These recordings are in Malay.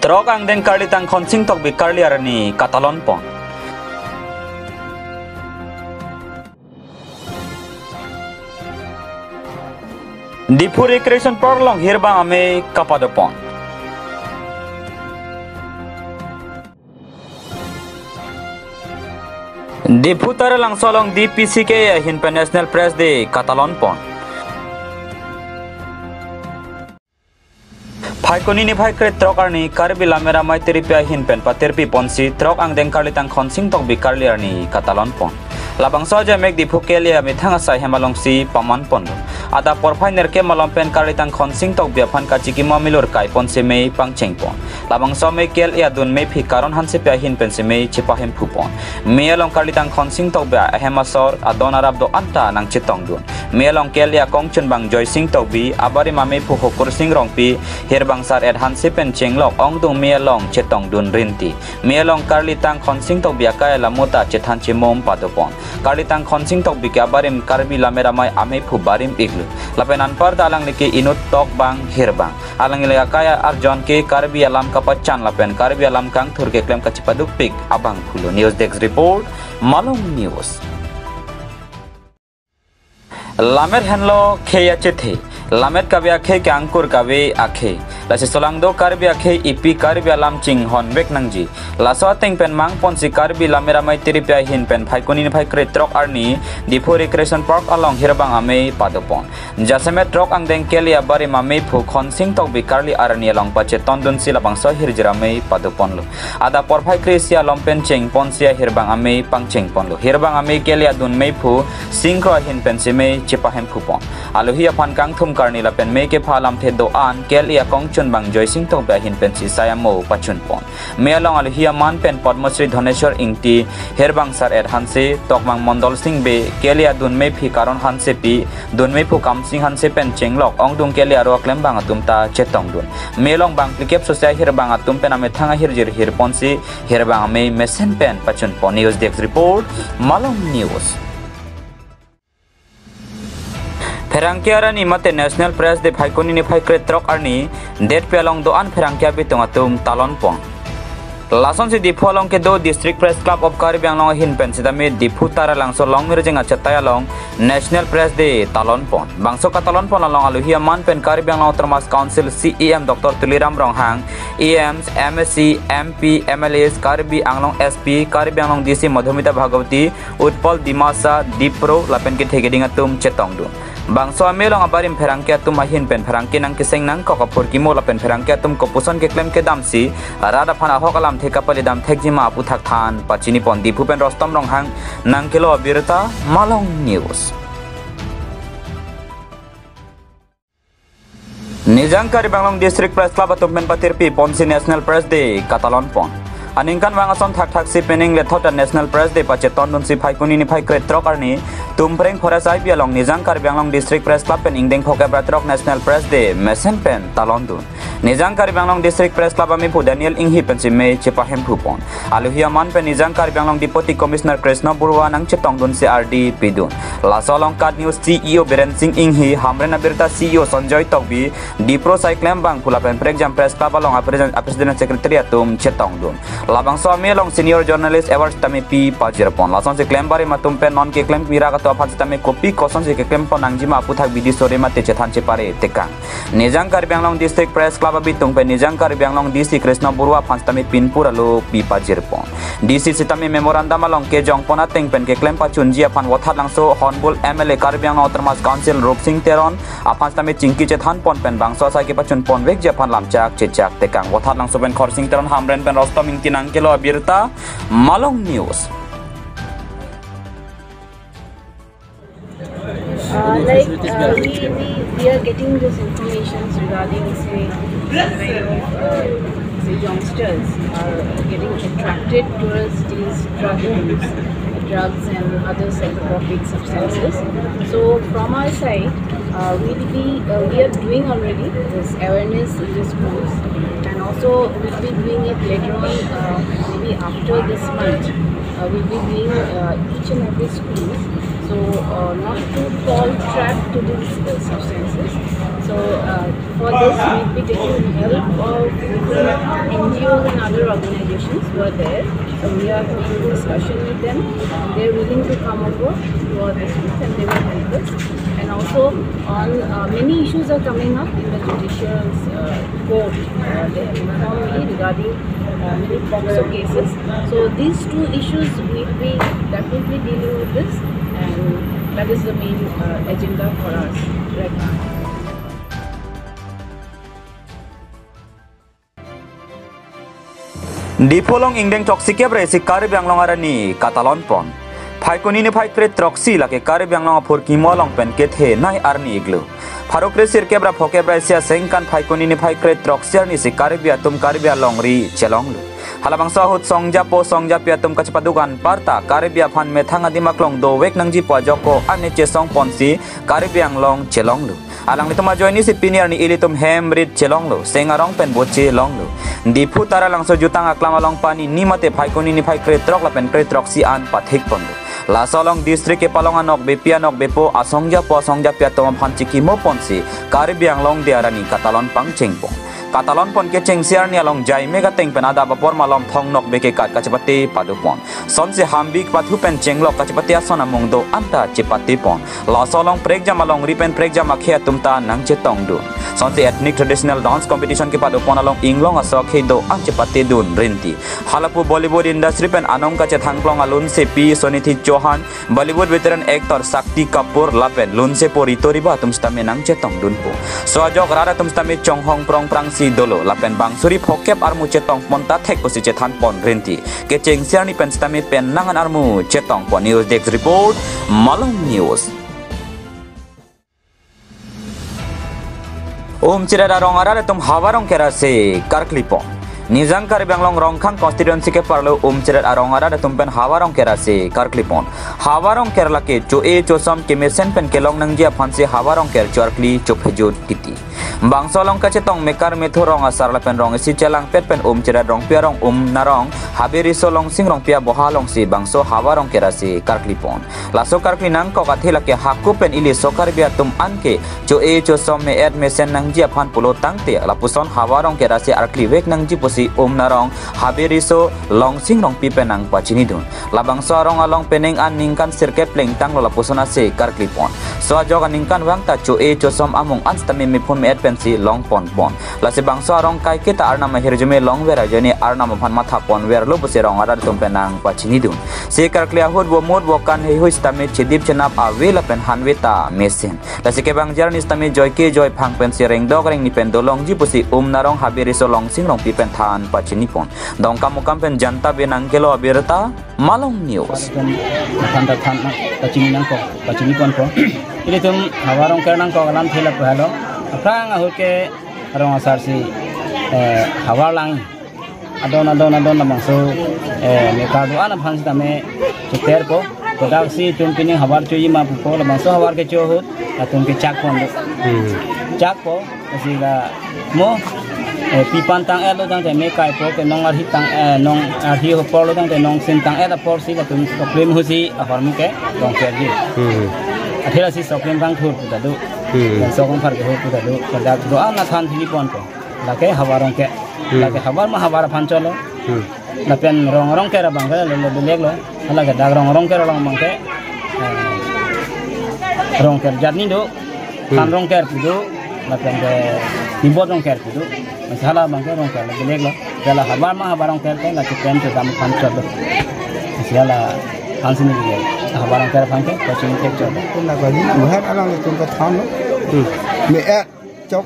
Trok ang den karli tang khonsing tok bi karli arani katalon pon. Dipu recreation park long hirbang ame kapadopon. Dipu tara lang solong DPCK hinpen National Press Day katalon pon. Phaikoni ni phaikre trok arni karbi lamera mai teripia hinpen paterpi ponsi trok ang den karli tang khonsing tok bi karli arni katalon pon. Labang soja mek dipu kelia mithanga sai hemalong si paman pon. Ada porphai nerke malom pen karli tang khonsing tok biaphan ka chiki mamilur kai pon se mei pangcheng pon. Labang so me kel ya dun me phi karon han se pya hin pen se mei chipa hem phu pon. Melong karli tang khonsing tok bia hemasor adon arab do anta nang chitong dun. Melong kel ya kongchun bang joy sing tok bi abari mame phu hokur sing rong pi herbang sar ed han se pen chenglok ong dung melong chetong dun rinti. Melong karli tang khonsing tok bia kai lamuta chethan chimom padopon. Karli tang khonsing tok bi kabarim karbi lamera mai ame phu barim iglu. Lapenan par dalang niki inut tok bang hirbang. Alang ilaya kaya arjon ke karbi alam kapachan lapen karbi alam kang thur ke klem kachipaduk pik abang phulu. News Desk report Malong News. Lamer henlo kheya chethe. Lamet kabe akhe ke angkur kabe akhe. Lasi solang do karbi akhe ipi karbi alam ching hon bek nangji. Laso teng pen mang ponsi karbi lamera mai teripia hin pen phaikoni ni phaikre trok arni Dipu recreation park along hirbang ame padopon. Jasame trok ang deng kelia bari mame phu khonsing tok bi karli arni along pache tondun sila bang so hirjira me padopon lo. Ada por phaikre sia lompen cheng ponsia hirbang ame pangcheng pon lo. Hirbang ame kelia dun me phu singkro hin pen se me chipa hem phu pon. Aluhi apan kang thum karni la pen me ke phalam the do an kelia kong chun bang joy sing tok ba hin pen si sayamo pachun pon. Me along aluhi man pen Padmasri Dhaneshwar ingti herbang sar ed hanse tokmang mondol sing be kelia dun me phi karon hanse pi dun me phu kam sing hanse pen chenglok ong dung kelia ro klem bang atum ta chetong dun melong bang klikep sosai herbang atum pen ame thanga hirjir hirpon si herbang ame mesen pen pachun pon. News Desk report Malong News. Ferangkia arani mate National Press de phaikoni ni phaikre trok arni det pelong do an ferangkia bitung atum talon pon. Lason si Dipu along ke do District Press Club of Karbi along hin pen sidame Dipu tara lang so long mirjeng achatay along National Press Day talon pon. Bangso ka talon pon along aluhia man pen Karbi along Termas Council CEM Dr. Tuliram Ronghang EMs MSc MP MLAs Karbi along SP Karbi along DC Madhumita Bhagavati Utpal Dimasa Dipro lapen ke thegeding atum chetong du. Bangso amelong abarim ferangkia tum ahin pen ferangki nang kiseng nang kokapur kimo lapen ferangkia tum kopuson ke klem ke damsi rada phana hokalam theka pali dam thekjima apu thak than pachini pon Dipu pen Rostom Ronghang nang kilo abirta Malong News. Nijangkari Banglong District Press Club atum pen patirpi ponsi National Press Day katalon pon. Aningkan wangason thak si pening le thota National Press Day pache tondun si phaikoni ni phaikre trok arni tumpreng forest IP along Nijangkar Banglong District Press Club pen ingdeng phoka bratrok National Press Day mesen pen talondun. Nijangkar Banglong District Press Club ami pu Daniel Inghi pen si me chepa hem pu pon. Aluhia man pen Nijangkar Banglong Deputy Commissioner Krishna Burwa nang chetong dun si RD pidun. Lasolong Kat News CEO Biren Singh Inghi Hamren Abirta CEO Sanjoy Tokbi Dipro Cyclem Bang pula pen Pregjam Press Club along President Secretary atum chetong dun. Labang so along Senior Journalist Awards tame pi pajirpon. Lason si klem bari matum pen non ke klem mira ka to aphat tame kopi koson si ke klem pon angjima apu thak bidi sore mate chethan chepare tekang. Nijangkar Banglong District Press Club abi tung pen Nijangkar Banglong DC Krishna Burwa phanstame pinpur alo pi pajirpon. DC sitame memorandum along ke jongpon ateng pen ke klem pa chunji aphan wathat langso honbul MLA Karbiang Termas Council Rup Singh Teron aphanstame chingki chethan pon pen bangso sa ke pachun pon vek japhan lamchak chechak tekang wathat langso pen Khor Singh Teron Hamren pen Rostom ingti nang kilo abirta Malong News. We are getting this information regarding say youngsters are getting attracted towards these drugs and other psychotropic substances. So from our side, we are doing already this awareness in the schools, and also we'll be doing it later on, maybe after this month. We'll be doing each and every school, so not to fall trap to these substances. So for this, we'll be taking help of different NGOs and other organizations who are there. So we are having a discussion with them. They are willing to come over to our district and they will help us. And also on many issues are coming up in the judicial court. They have informed me regarding many POCSO cases. So these two issues we'll be definitely dealing with this, and that is the main agenda for us right now. Di polong ingdeng toksik ya berisi karib yang longarani Katalon pon. Pai kuni ni pai kret troksi laki karib yang longa pur kimolong pen kethe nai arni iglu. Paro kresir kebra pokebra sia sengkan pai kuni ni pai kret troksi ni si karibia tum karibia longri celonglu. Halabang sahut songja pia tum kacepadukan parta karibia pan methanga dimaklong do wek nangji po joko ane che song ponsi karibiang long celonglu. Alang itu majo ini si piniar ni ilitum hemrit celonglu sengarong pen boce longlu. Di putara lang sojutang aklama long pani ni mate pai kuni ni pai kret trok la pen kret trok si an pathik pondu. La solong distrik ke palongan nok bepia nok bepo asongja pia tom panchiki mo ponsi karibiang long diarani Katalon pang cengpong. Katalon pon ke ceng siar ni along jai mega teng penada bapor malom thong nok beke kat kacipati padupon. Son se hambik pathu pen cenglok kacipati asona mungdo anta cipati pon. La solong prekja malong ripen prekja makhia tumta nang cetong dun. Son se ethnic traditional dance competition ke padupon along inglong asok heido an cipati dun rinti. Halapu Bollywood industry pen anong kace thangklong alun se pi Sonithi Chauhan Bollywood veteran actor Sakti Kapoor lapen lun se pori toriba tumstame nang cetong dun po. So ajok rara tumstame chong hong prong prang si dolo lapen bang suri phokep armu cetong ponta thek posi cethan pon renti ke cheng siar ni pen stami pen nangan armu cetong pon news desk report Malong News. Cirada rong arada tum hawarong kera se karklipon Nizang karibang long rongkhang constituency ke parlo cirat arong arada tum pen hawarong kera se karklipon hawarong kerla ke cho som ke mesen pen kelong nangjia phanse hawarong ker chorkli chophejut titi bangsolong kache tong mekar methorong asar lapen rong si celang pet pen cirat rong pia rong narong haberi solong singrong pia bohalong si bangso hawarong kera se karklipon laso karkli nang ko kathela ke haku pen ili sokar bia tum anke cho som me ed mesen nangjia phan pulo tangte lapuson hawarong kera se arkli wek nangji si narong haberi so long singrong pi penang pachini dun labang so arong along peneng an ningkan sirke pleng tang lola pusona se karklipon so ajoga ningkan wang ta cho som among anstami mi phun me pensi long pon la se bang so arong kai kita arna ma hirjume long vera jeni arna ma phan matha pon ver lo puse rong arar tum penang pachini dun se karklia hod bo mod bo kan he hois tame chedip chenap avela pen hanweta mesin la se ke bang jarni stame joy phang pen se reng dog reng ni pen dolong ji pusi narong haberi so long singrong pi pen pachini pon dong kamu kampen janta benang kelo abirta Malong News khanda than pachini nang ko pachini pon ko ile tum hawarong kernang ko alam thela phalo aprang ahoke rong asar si hawarlang adon namang so me kadu ana phans tame cheter ko kodak si tum pini hawar choyi ma ko lamang so hawar ke cho hot atum ke chak pon chak po asila mo pipan tang elo tang te me kai po ke nong ar hitang nong ar hi ho por lo tang te nong sin tang ela por si la tum soklem hu si ahor mi ke dong ke ji athela si soklem bang thur pu ta du so kon phar ke ho pu ta du kada do ana than thi pon ko la ke hawarong ke la ke hawar ma hawar phan cholo la pen rong ke ra bang ke le lek lo ala ke dag rong ke ra long bang ke rong ke jarni do kan rong ke pu do la pen ke Ibot rong ker itu, masalah bangke rong ker, beleg lo. Kalau habar mah habar rong ker kan, lagi pen tu dalam pancot lo. Masalah hansin ini dia, habar rong ker bangke, pasti ini cek coba. Kuna bagi muhat alang itu ke than lo. Me cok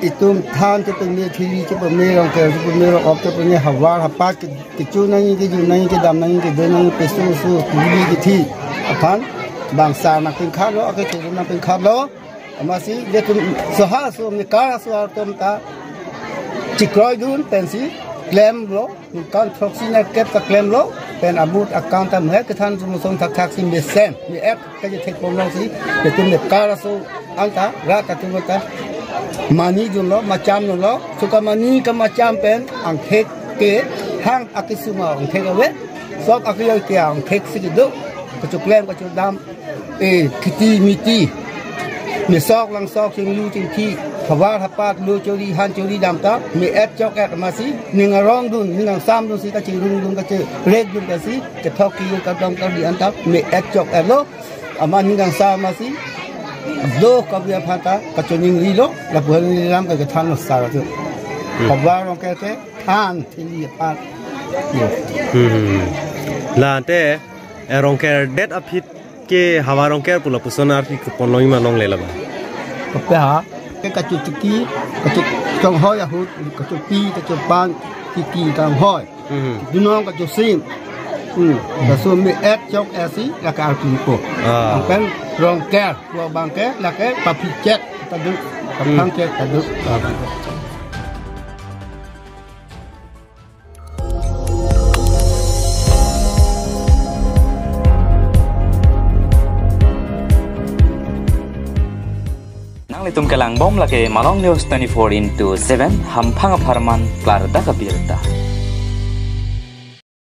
itu than tu penye TV tu penye rong ker, tu penye rong op tu penye habar hapat kecu nangi ke dam nangi ke dua nangi pesu kuli ke ti. Apan bangsa nak pengkar lo, aku cakap nak pengkar lo. Masih dia tu soha so nikah so atom ta cikroi dun pensi claim lo kan proxy na kep ta claim lo pen abut account ta mhe kethan sum thak sim besen ni app ka je thek pom lo si dia tu nikah so anta ra ta tu ta mani dun lo macam lo suka mani ka macam pen ang thek ke hang akisuma ang thek awe sok akiyai ke ang thek si du ka tu claim ka tu dam kiti miti มีซอกลังซอกจึงรู้จึงที่ขวาทับปาดรู้โจดีฮันโจดีดำตามีแอดจอกแอดมาสิหนึ่งร้องดุนหนึ่งซ้ำดุนสิก็จึงรุ่งดุนก็จึงเล็กดุนก็สิจะทอกี้ก็ต้องก็ดีอันตามีแอดจอกแอดโลอามาหนึ่งซ้ำมาสิdo ka bia phata ka choning li lo la bol ni ram ka than lo sa tu ka ba rong ka te than thi li pa la te rong ka det apit ke hawa rong ka pula pusonar ki ponoi ma long le la ba ka pa ha ke ka chu ki ka chu chong hoi ya hu ka chu pi ka chu ban ki kam hoi du no ka chu sim ka so mi et chok asi la ka tu ko pen rong ka lo bang ke la ke pa pi jet ta du ka phang ke ta du Litum kelang bom lagi Malong News 24/7 hampang aparman Klarda Kabirta.